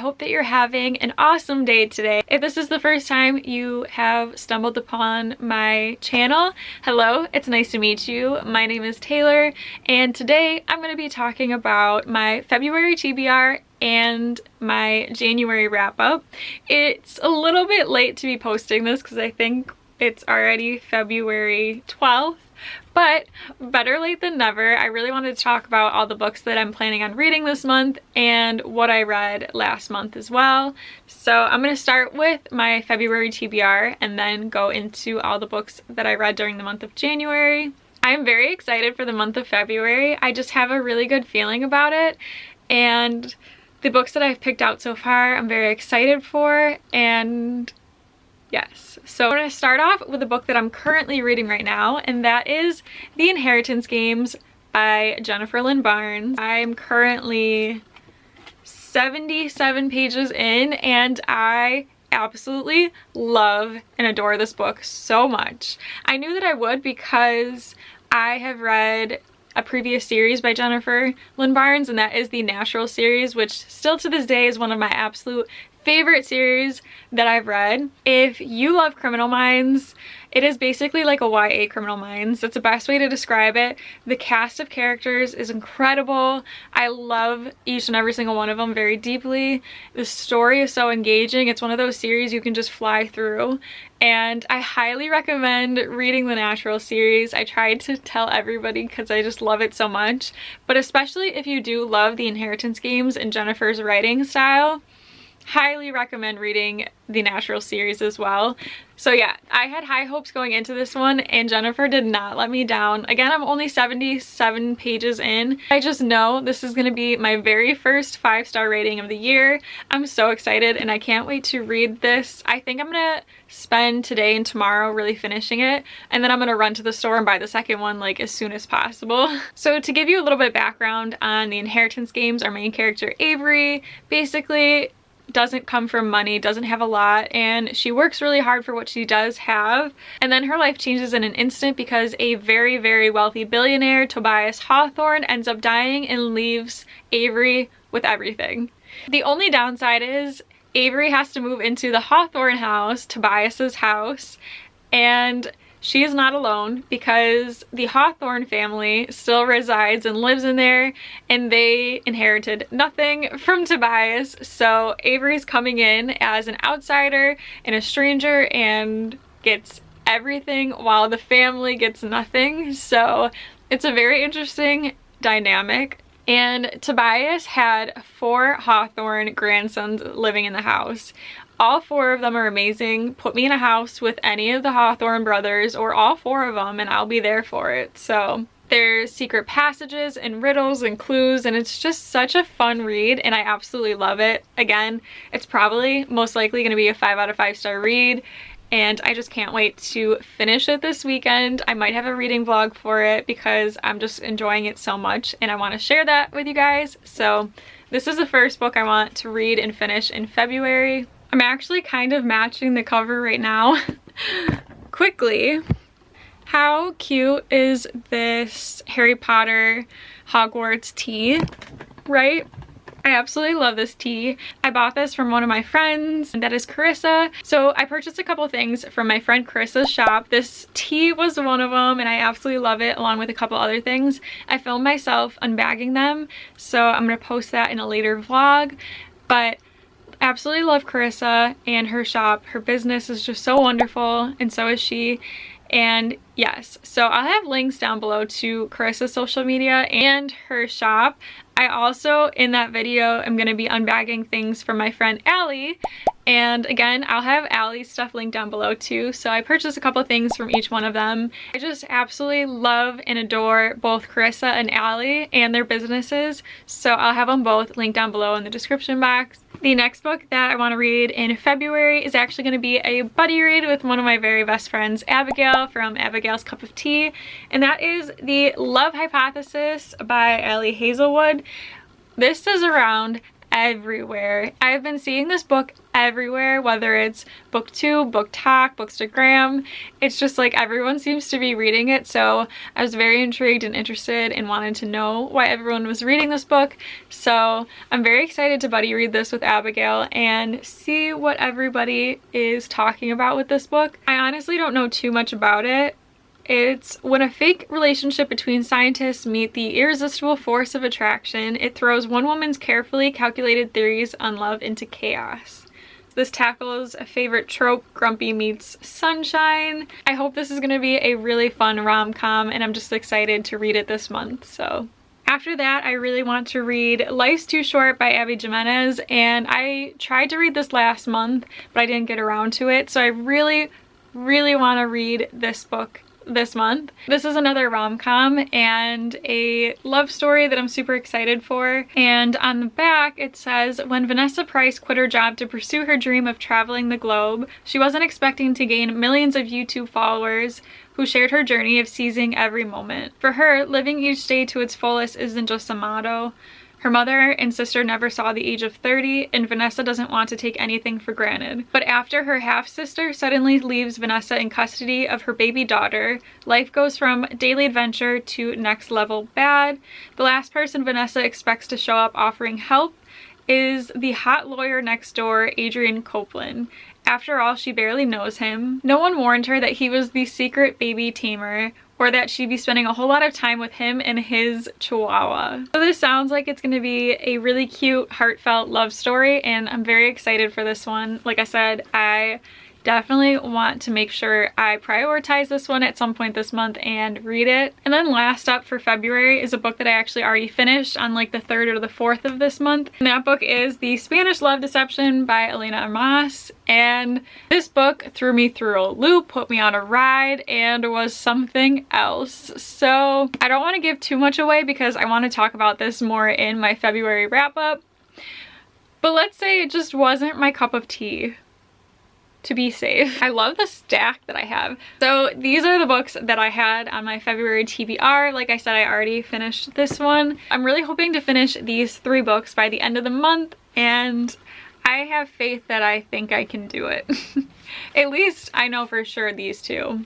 hope that you're having an awesome day today. If this is the first time you have stumbled upon my channel, hello, it's nice to meet you. My name is Taylor, and today I'm going to be talking about my February TBR and my January wrap-up. It's a little bit late to be posting this because I think it's already February 12th. But better late than never. I really wanted to talk about all the books that I'm planning on reading this month and what I read last month as well. So I'm going to start with my February TBR and then go into all the books that I read during the month of January. I'm very excited for the month of February. I just have a really good feeling about it, and the books that I've picked out so far I'm very excited for. And yes, so I'm going to start off with a book that I'm currently reading right now, and that is The Inheritance Games by Jennifer Lynn Barnes. I'm currently 77 pages in, and I absolutely love and adore this book so much. I knew that I would because I have read a previous series by Jennifer Lynn Barnes, and that is the Natural series, which still to this day is one of my absolute favorite series that I've read. If you love Criminal Minds, it is basically like a YA Criminal Minds. That's the best way to describe it. The cast of characters is incredible. I love each and every single one of them very deeply. The story is so engaging. It's one of those series you can just fly through, and I highly recommend reading the Natural series. I tried to tell everybody because I just love it so much, but especially if you do love the Inheritance Games and Jennifer's writing style, highly recommend reading the Natural series as well. So yeah, I had high hopes going into this one, and Jennifer did not let me down. Again, I'm only 77 pages in. I just know this is going to be my very first 5-star rating of the year. I'm so excited, and I can't wait to read this. I think I'm going to spend today and tomorrow really finishing it, and then I'm going to run to the store and buy the second one like as soon as possible. So to give you a little bit of background on the Inheritance Games, our main character Avery basically doesn't come from money, doesn't have a lot, and she works really hard for what she does have, and then her life changes in an instant because a very, very wealthy billionaire, Tobias Hawthorne, ends up dying and leaves Avery with everything. The only downside is Avery has to move into the Hawthorne house, Tobias's house, and she is not alone because the Hawthorne family still resides and lives in there, and they inherited nothing from Tobias. So Avery's coming in as an outsider and a stranger and gets everything while the family gets nothing. So it's a very interesting dynamic. And Tobias had 4 Hawthorne grandsons living in the house. All 4 of them are amazing. Put me in a house with any of the Hawthorne brothers or all 4 of them and I'll be there for it. So there's secret passages and riddles and clues, and it's just such a fun read, and I absolutely love it. Again, it's probably most likely going to be a 5 out of 5 star read, and I just can't wait to finish it this weekend. I might have a reading vlog for it because I'm just enjoying it so much and I want to share that with you guys. So this is the first book I want to read and finish in February. I'm actually kind of matching the cover right now. Quickly, how cute is this Harry Potter Hogwarts tea, right? I absolutely love this tea. I bought this from one of my friends, and that is Karissa. So I purchased a couple things from my friend Karissa's shop. This tea was one of them, and I absolutely love it, along with a couple other things. I filmed myself unbagging them, so I'm gonna post that in a later vlog. But absolutely love Karissa and her shop. Her business is just so wonderful, and so is she. And yes, so I'll have links down below to Karissa's social media and her shop. I also, in that video, am going to be unbagging things from my friend Ellie, and again, I'll have Allie's stuff linked down below too. So I purchased a couple things from each one of them. I just absolutely love and adore both Karissa and Ellie and their businesses, so I'll have them both linked down below in the description box. The next book that I want to read in February is actually going to be a buddy read with one of my very best friends, Abigail, from Abigail's Cup of Tea, and that is The Love Hypothesis by Hazelwood. This is around everywhere. I've been seeing this book everywhere, whether it's booktube, BookTok, Bookstagram. It's just like everyone seems to be reading it, so I was very intrigued and interested and wanted to know why everyone was reading this book. So I'm very excited to buddy read this with Abigail and see what everybody is talking about with this book. I honestly don't know too much about it. It's when a fake relationship between scientists meet the irresistible force of attraction, it throws one woman's carefully calculated theories on love into chaos. This tackles a favorite trope, grumpy meets sunshine. I hope this is going to be a really fun rom-com, and I'm just excited to read it this month. So after that, I really want to read Life's Too Short by Abby Jimenez, and I tried to read this last month, but I didn't get around to it. So I really want to read this book this month. This is another rom-com and a love story that I'm super excited for. And on the back it says, when Vanessa Price quit her job to pursue her dream of traveling the globe, she wasn't expecting to gain millions of YouTube followers who shared her journey of seizing every moment. For her, living each day to its fullest isn't just a motto. Her mother and sister never saw the age of 30, and Vanessa doesn't want to take anything for granted. But after her half-sister suddenly leaves Vanessa in custody of her baby daughter, life goes from daily adventure to next level bad. The last person Vanessa expects to show up offering help is the hot lawyer next door, Adrian Copeland. After all, she barely knows him. No one warned her that he was the secret baby tamer, or that she'd be spending a whole lot of time with him and his chihuahua. So this sounds like it's gonna be a really cute, heartfelt love story, and I'm very excited for this one. Like I said, I definitely want to make sure I prioritize this one at some point this month and read it. And then last up for February is a book that I actually already finished on like the 3rd or the 4th of this month. And that book is The Spanish Love Deception by Elena Hamas. And this book threw me through a loop, put me on a ride, and was something else. So I don't want to give too much away because I want to talk about this more in my February wrap up. But let's say it just wasn't my cup of tea, to be safe. I love the stack that I have. So these are the books that I had on my February TBR. Like I said, I already finished this one. I'm really hoping to finish these 3 books by the end of the month, and I have faith that I think I can do it. At least I know for sure these 2.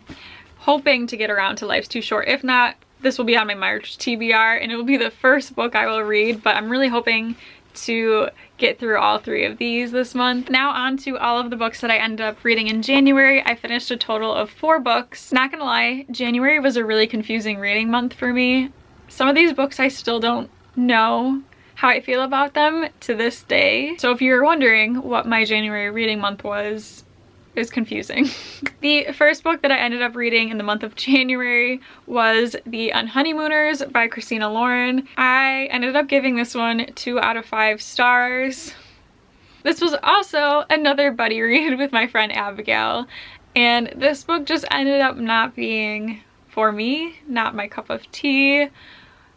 Hoping to get around to Life's Too Short. If not, this will be on my March TBR and it will be the first book I will read, but I'm really hoping to get through all 3 of these this month. Now on to all of the books that I ended up reading in January. I finished a total of 4 books. Not gonna lie, January was a really confusing reading month for me. Some of these books I still don't know how I feel about them to this day. So if you're wondering what my January reading month was, it was confusing. The first book that I ended up reading in the month of January was The Unhoneymooners by Christina Lauren. I ended up giving this one 2 out of 5 stars. This was also another buddy read with my friend Abigail, and this book just ended up not being for me, not my cup of tea,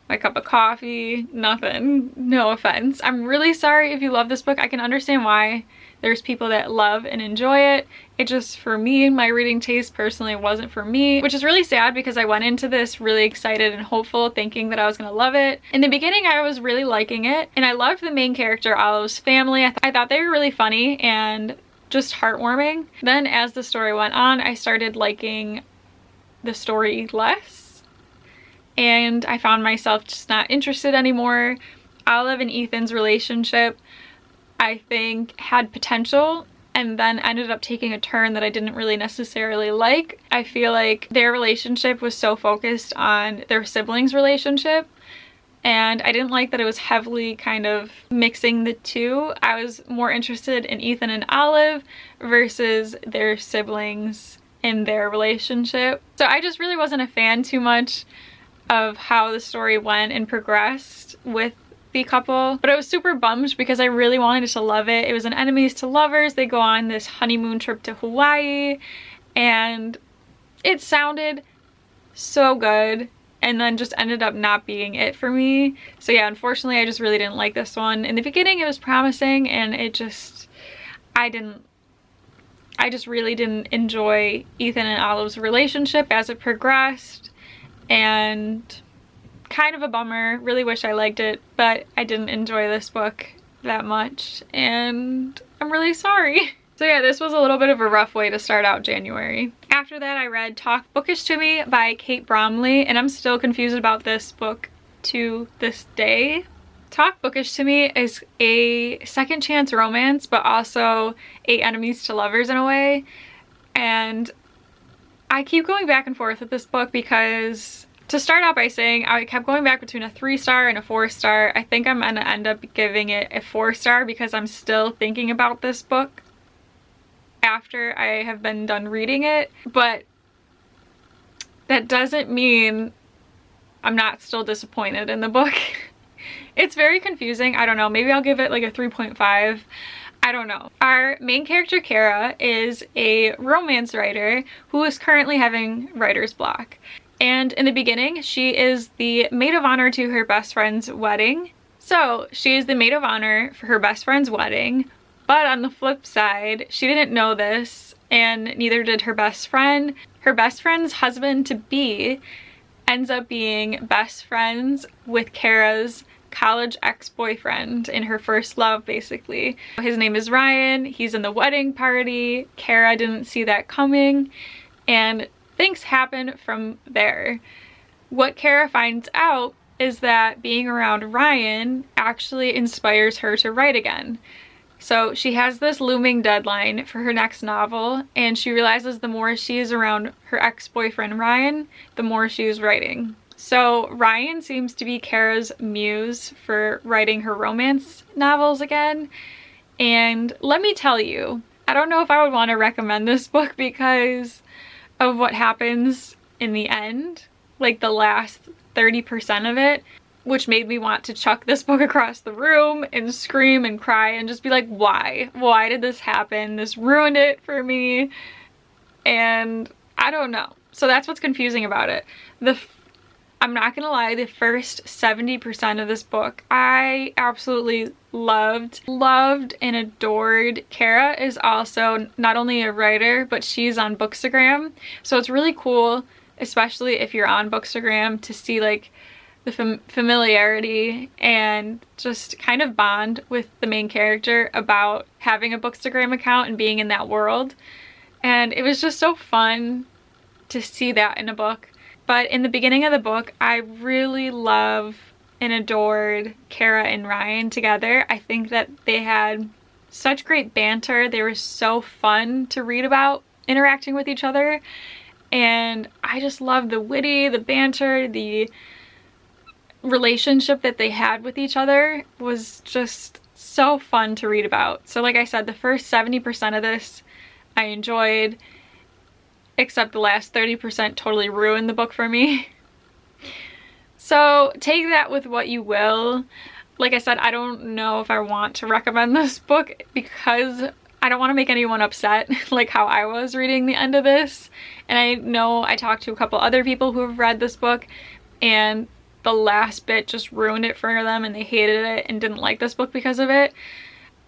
my cup of coffee, nothing. No offense. I'm really sorry if you love this book. I can understand why there's people that love and enjoy it. It just, for me, my reading taste personally wasn't for me, which is really sad because I went into this really excited and hopeful, thinking that I was gonna love it. In the beginning, I was really liking it, and I loved the main character, Olive's family. I thought they were really funny and just heartwarming. Then as the story went on, I started liking the story less, and I found myself just not interested anymore. Olive and Ethan's relationship, I think, had potential and then ended up taking a turn that I didn't really necessarily like. I feel like their relationship was so focused on their siblings' relationship, and I didn't like that it was heavily kind of mixing the 2. I was more interested in Ethan and Olive versus their siblings in their relationship. So I just really wasn't a fan too much of how the story went and progressed with the couple, but I was super bummed because I really wanted to love it. It was an enemies to lovers. They go on this honeymoon trip to Hawaii, and it sounded so good, and then just ended up not being it for me. So yeah, unfortunately, I just really didn't like this one. In the beginning, it was promising, and it just, I just really didn't enjoy Ethan and Olive's relationship as it progressed, and kind of a bummer. Really wish I liked it, but I didn't enjoy this book that much, and I'm really sorry. So yeah, this was a little bit of a rough way to start out January. After that, I read Talk Bookish to Me by Kate Bromley, and I'm still confused about this book to this day. Talk Bookish to Me is a second chance romance, but also a enemies to lovers in a way. And I keep going back and forth with this book because, to start out by saying, I kept going back between a 3-star and a 4-star. I think I'm gonna end up giving it a 4-star because I'm still thinking about this book after I have been done reading it, but that doesn't mean I'm not still disappointed in the book. It's very confusing. I don't know, maybe I'll give it like a 3.5. I don't know. Our main character, Kara, is a romance writer who is currently having writer's block. And in the beginning, she is the maid of honor to her best friend's wedding. So she is the maid of honor for her best friend's wedding, but on the flip side, she didn't know this, and neither did her best friend. Her best friend's husband-to-be ends up being best friends with Kara's college ex-boyfriend in her first love, basically. His name is Ryan. He's in the wedding party. Kara didn't see that coming, and things happen from there. What Kara finds out is that being around Ryan actually inspires her to write again. So she has this looming deadline for her next novel, and she realizes the more she is around her ex-boyfriend Ryan, the more she is writing. So Ryan seems to be Kara's muse for writing her romance novels again. And let me tell you, I don't know if I would want to recommend this book because of what happens in the end, like the last 30% of it, which made me want to chuck this book across the room and scream and cry and just be like, why? Why did this happen? This ruined it for me. And I don't know. So that's what's confusing about it. I'm not gonna lie, the first 70% of this book I absolutely loved and adored. Kara is also not only a writer, but she's on Bookstagram. So it's really cool, especially if you're on Bookstagram, to see like the familiarity and just kind of bond with the main character about having a Bookstagram account and being in that world. And it was just so fun to see that in a book. But in the beginning of the book, I really love and adored Kara and Ryan together. I think that they had such great banter. They were so fun to read about interacting with each other. And I just loved the witty, the banter, the relationship that they had with each other was just so fun to read about. So like I said, the first 70% of this I enjoyed, except the last 30% totally ruined the book for me. So take that with what you will. Like I said, I don't know if I want to recommend this book because I don't want to make anyone upset like how I was reading the end of this. And I know I talked to a couple other people who have read this book and the last bit just ruined it for them and they hated it and didn't like this book because of it.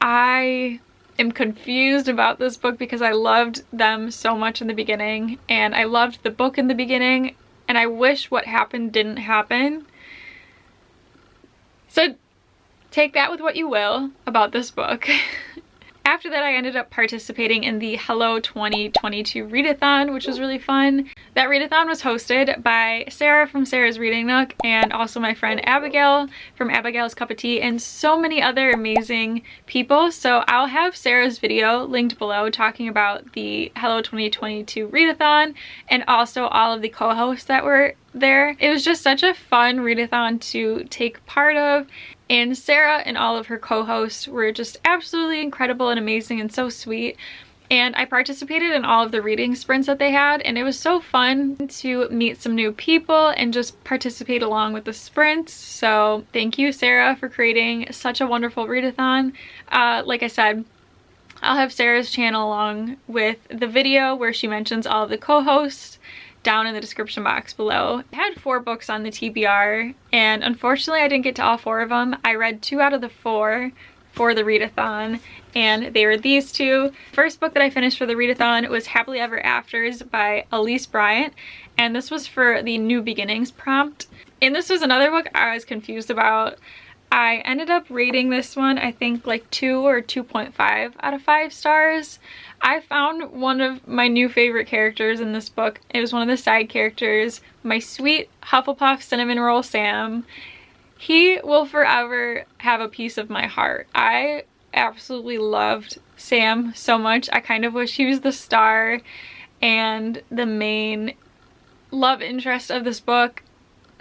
I am confused about this book because I loved them so much in the beginning and I loved the book in the beginning and I wish what happened didn't happen. So take that with what you will about this book. After that, I ended up participating in the Hello 2022 Readathon, which was really fun. That Readathon was hosted by Sara from Sara's Reading Nook and also my friend Abigail from Abigail's Cup of Tea and so many other amazing people. So I'll have Sara's video linked below talking about the Hello 2022 Readathon and also all of the co-hosts that were there. It was just such a fun readathon to take part of, and Sara and all of her co-hosts were just absolutely incredible and amazing and so sweet. And I participated in all of the reading sprints that they had, and it was so fun to meet some new people and just participate along with the sprints. So thank you, Sara, for creating such a wonderful readathon. Like I said, I'll have Sara's channel along with the video where she mentions all of the co-hosts down in the description box below. I had 4 books on the TBR, and unfortunately I didn't get to all 4 of them. I read 2 out of the 4 for the readathon, and they were these 2. The first book that I finished for the readathon was Happily Ever Afters by Elise Bryant, and this was for the New Beginnings prompt. And this was another book I was confused about. I ended up rating this one, I think like 2 or 2.5 out of 5 stars. I found one of my new favorite characters in this book. It was one of the side characters, my sweet Hufflepuff Cinnamon Roll Sam. He will forever have a piece of my heart. I absolutely loved Sam so much. I kind of wish he was the star and the main love interest of this book.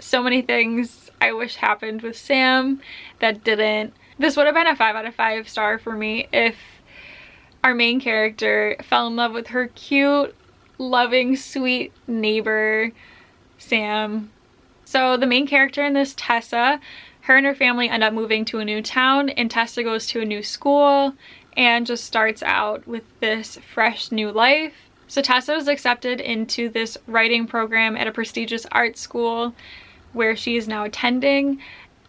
So many things I wish happened with Sam that didn't. This would have been a 5 out of 5 star for me if our main character fell in love with her cute, loving, sweet neighbor, Sam. So the main character in this, Tessa, her and her family end up moving to a new town, and Tessa goes to a new school and just starts out with this fresh new life. So Tessa was accepted into this writing program at a prestigious art school where she is now attending,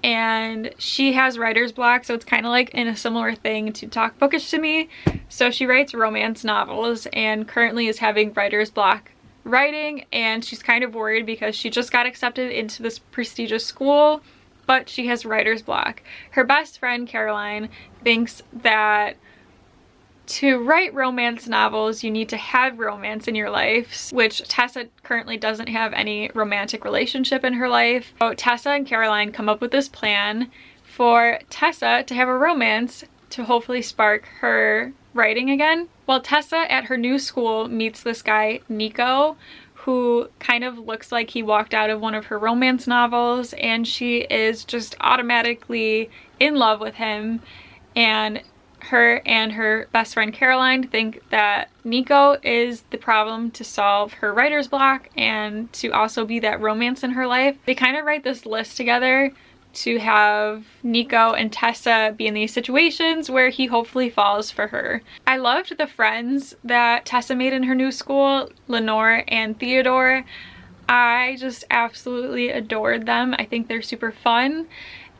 and she has writer's block, so it's kind of like in a similar thing to Talk Bookish to me. So she writes romance novels and currently is having writer's block writing, and she's kind of worried because she just got accepted into this prestigious school, but she has writer's block. Her best friend Caroline thinks that to write romance novels, you need to have romance in your life, which Tessa currently doesn't have any romantic relationship in her life. So Tessa and Caroline come up with this plan for Tessa to have a romance to hopefully spark her writing again. Well, Tessa at her new school meets this guy, Nico, who kind of looks like he walked out of one of her romance novels, and she is just automatically in love with him. And her best friend Caroline think that Nico is the problem to solve her writer's block and to also be that romance in her life. They kind of write this list together to have Nico and Tessa be in these situations where he hopefully falls for her. I loved the friends that Tessa made in her new school, Lenore and Theodore. I just absolutely adored them. I think they're super fun,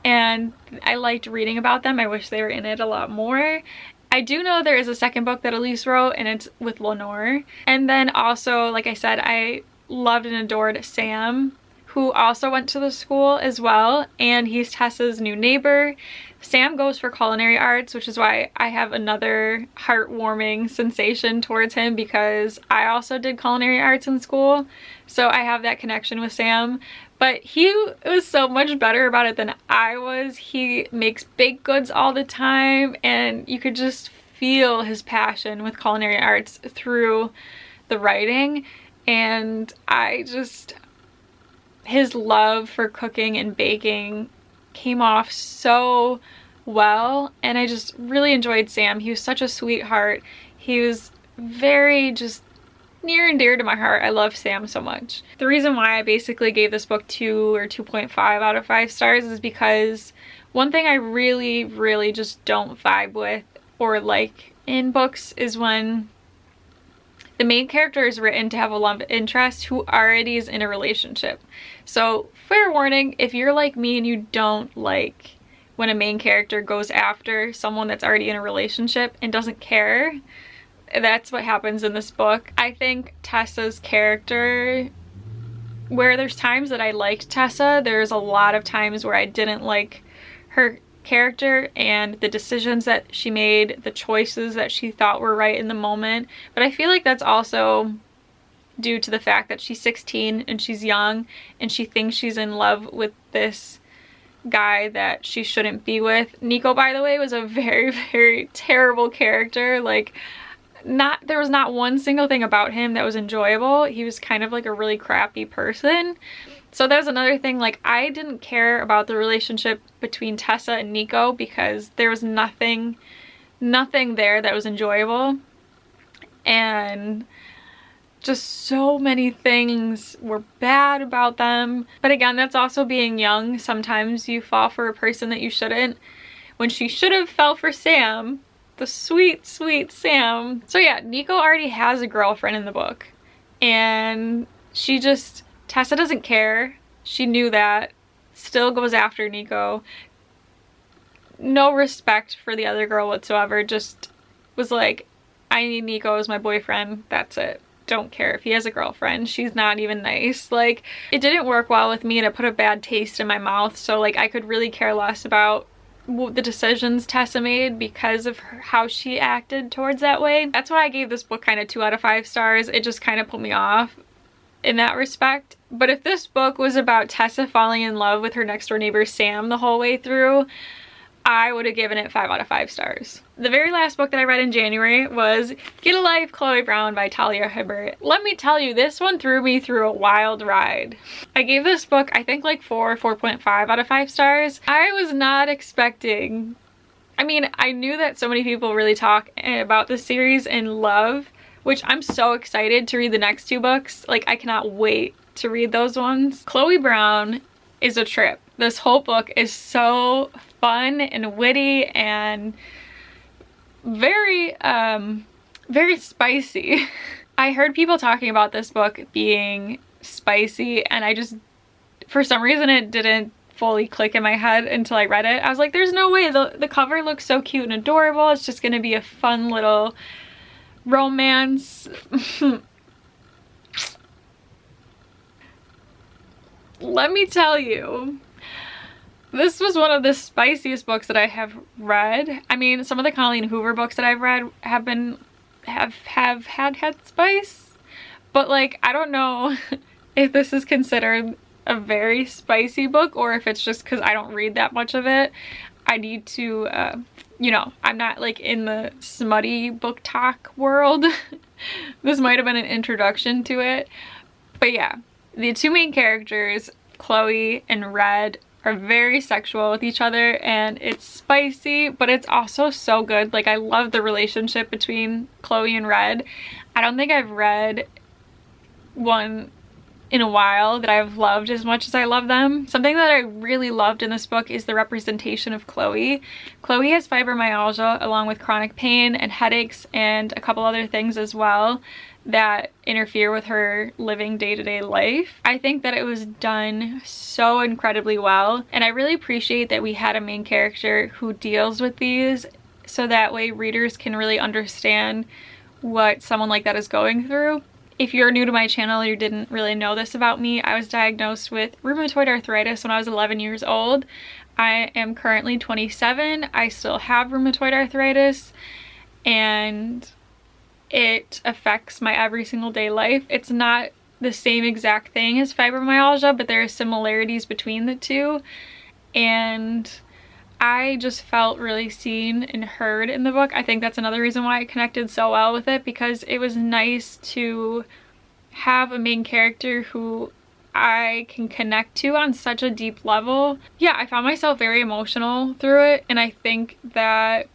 and I liked reading about them. I wish they were in it a lot more. I do know there is a second book that Elise wrote, and it's with Lenore. And then also, like I said, I loved and adored Sam, who also went to the school as well, and he's Tessa's new neighbor. Sam goes for culinary arts, which is why I have another heartwarming sensation towards him, because I also did culinary arts in school, so I have that connection with Sam. But he was so much better about it than I was. He makes baked goods all the time, and you could just feel his passion with culinary arts through the writing. And his love for cooking and baking came off so well, and I just really enjoyed Sam. He was such a sweetheart. He was very just near and dear to my heart. I love Sam so much. The reason why I basically gave this book 2 or 2.5 out of 5 stars is because one thing I really just don't vibe with or like in books is when the main character is written to have a love interest who already is in a relationship. So fair warning, if you're like me and you don't like when a main character goes after someone that's already in a relationship and doesn't care, that's what happens in this book. I think Tessa's character, where there's times that I liked Tessa, there's a lot of times where I didn't like her character and the decisions that she made, the choices that she thought were right in the moment. But I feel like that's also due to the fact that she's 16 and she's young and she thinks she's in love with this guy that she shouldn't be with. Nico, by the way, was a very terrible character. Like, there was not one single thing about him that was enjoyable. He was kind of like a really crappy person. So that was another thing, like, I didn't care about the relationship between Tessa and Nico because there was nothing there that was enjoyable. And just so many things were bad about them. But again, that's also being young. Sometimes you fall for a person that you shouldn't. When she should have fell for Sam, the sweet Sam. So yeah, Nico already has a girlfriend in the book, and Tessa doesn't care. She knew that. Still goes after Nico. No respect for the other girl whatsoever. Just was like, I need Nico as my boyfriend. That's it. Don't care if he has a girlfriend. She's not even nice. Like, it didn't work well with me, and it put a bad taste in my mouth. So like, I could really care less about the decisions Tessa made because of how she acted towards that way. That's why I gave this book kind of 2 out of 5 stars. It just kind of put me off in that respect. But if this book was about Tessa falling in love with her next door neighbor Sam the whole way through, I would have given it 5 out of 5 stars. The very last book that I read in January was Get a Life, Chloe Brown by Talia Hibbert. Let me tell you, this one threw me through a wild ride. I gave this book, I think, like 4.5 out of 5 stars. I was not expecting, I mean, I knew that so many people really talk about this series and love, which I'm so excited to read the next 2 books. Like, I cannot wait to read those ones. Chloe Brown is a trip. This whole book is so fun and witty and very very spicy. I heard people talking about this book being spicy, and I just, for some reason, it didn't fully click in my head until I read it. I was like, there's no way. The cover looks so cute and adorable. It's just gonna be a fun little romance. Let me tell you, this was one of the spiciest books that I have read. I mean, some of the Colleen Hoover books that I've read have had spice, but like, I don't know if this is considered a very spicy book or if it's just because I don't read that much of it. I need to, you know, I'm not like in the smutty book talk world. This might have been an introduction to it, but yeah. The 2 main characters, Chloe and Red, are very sexual with each other, and it's spicy, but it's also so good. Like, I love the relationship between Chloe and Red. I don't think I've read one in a while that I've loved as much as I love them. Something that I really loved in this book is the representation of Chloe. Chloe has fibromyalgia along with chronic pain and headaches and a couple other things as well that interfere with her living day-to-day life. I think that it was done so incredibly well, and I really appreciate that we had a main character who deals with these, so that way readers can really understand what someone like that is going through. If you're new to my channel and you didn't really know this about me, I was diagnosed with rheumatoid arthritis when I was 11 years old. I am currently 27. I still have rheumatoid arthritis, and it affects my every single day life. It's not the same exact thing as fibromyalgia, but there are similarities between the two, and I just felt really seen and heard in the book. I think that's another reason why I connected so well with it, because it was nice to have a main character who I can connect to on such a deep level. Yeah, I found myself very emotional through it, and I think that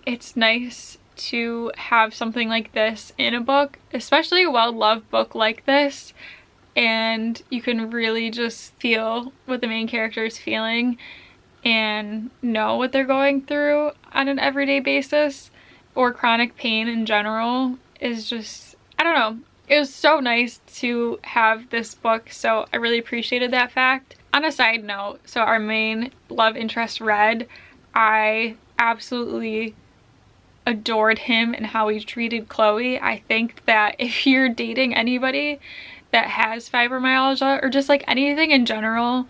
it's nice to have something like this in a book, especially a well-loved book like this, and you can really just feel what the main character is feeling and know what they're going through on an everyday basis, or chronic pain in general is just, I don't know. It was so nice to have this book, so I really appreciated that fact. On a side note, so our main love interest, Red, I absolutely adored him and how he treated Chloe. I think that if you're dating anybody that has fibromyalgia, or just like anything in general,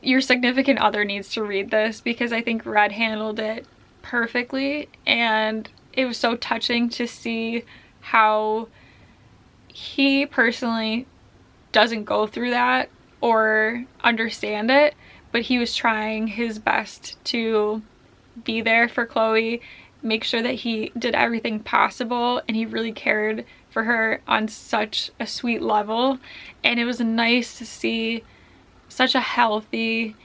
your significant other needs to read this, because I think Red handled it perfectly, and it was so touching to see how he personally doesn't go through that or understand it, but he was trying his best to be there for Chloe, make sure that he did everything possible, and he really cared for her on such a sweet level. And it was nice to see such a healthy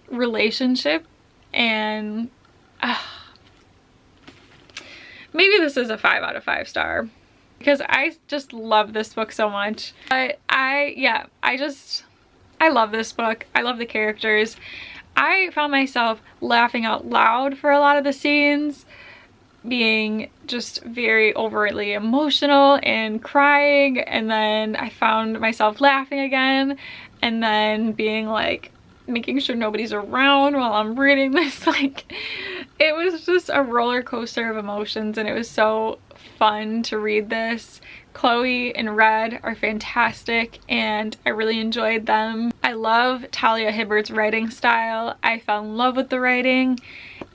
relationship, and maybe this is a 5 out of 5 star, because I just love this book so much. But I love this book. I love the characters. I found myself laughing out loud for a lot of the scenes, being just very overtly emotional and crying, and then I found myself laughing again, and then being like, making sure nobody's around while I'm reading this. Like, it was just a roller coaster of emotions, and it was so fun to read this Chloe and Red are fantastic and I really enjoyed them. I love Talia Hibbert's writing style. I fell in love with the writing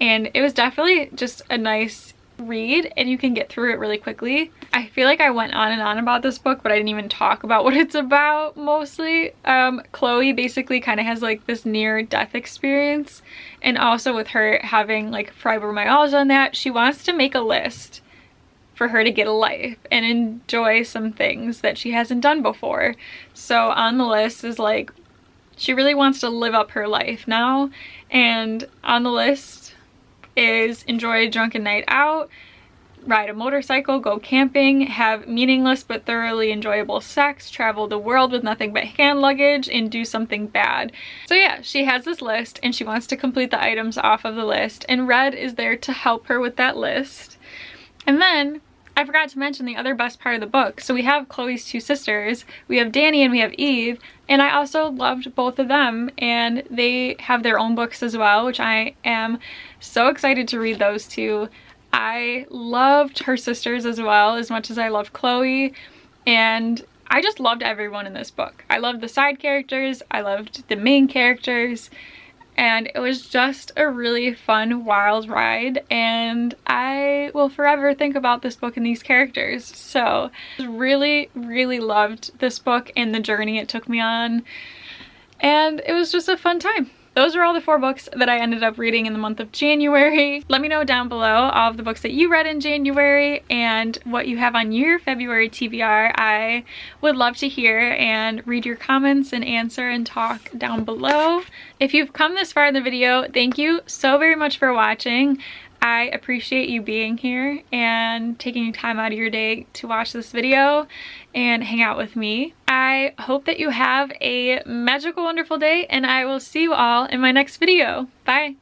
and it was definitely just a nice read and you can get through it really quickly. I feel like I went on and on about this book, but I didn't even talk about what it's about mostly. Chloe basically kind of has like this near-death experience, and also with her having like fibromyalgia and that, she wants to make a list for her to get a life and enjoy some things that she hasn't done before. So on the list is like, she really wants to live up her life now, and on the list is enjoy a drunken night out, ride a motorcycle, go camping, have meaningless but thoroughly enjoyable sex, travel the world with nothing but hand luggage, and do something bad. So yeah, she has this list and she wants to complete the items off of the list, and Red is there to help her with that list. And then I forgot to mention the other best part of the book. So we have Chloe's two sisters, we have Danny and we have Eve, and I also loved both of them, and they have their own books as well, which I am so excited to read those two. I loved her sisters as well as much as I loved Chloe, and I just loved everyone in this book. I loved the side characters, I loved the main characters, and it was just a really fun, wild ride, and I will forever think about this book and these characters. So I really, really loved this book and the journey it took me on, and it was just a fun time. Those are all the 4 books that I ended up reading in the month of January. Let me know down below all of the books that you read in January and what you have on your February TBR. I would love to hear and read your comments and answer and talk down below. If you've come this far in the video, thank you so very much for watching. I appreciate you being here and taking time out of your day to watch this video and hang out with me. I hope that you have a magical, wonderful day, and I will see you all in my next video. Bye!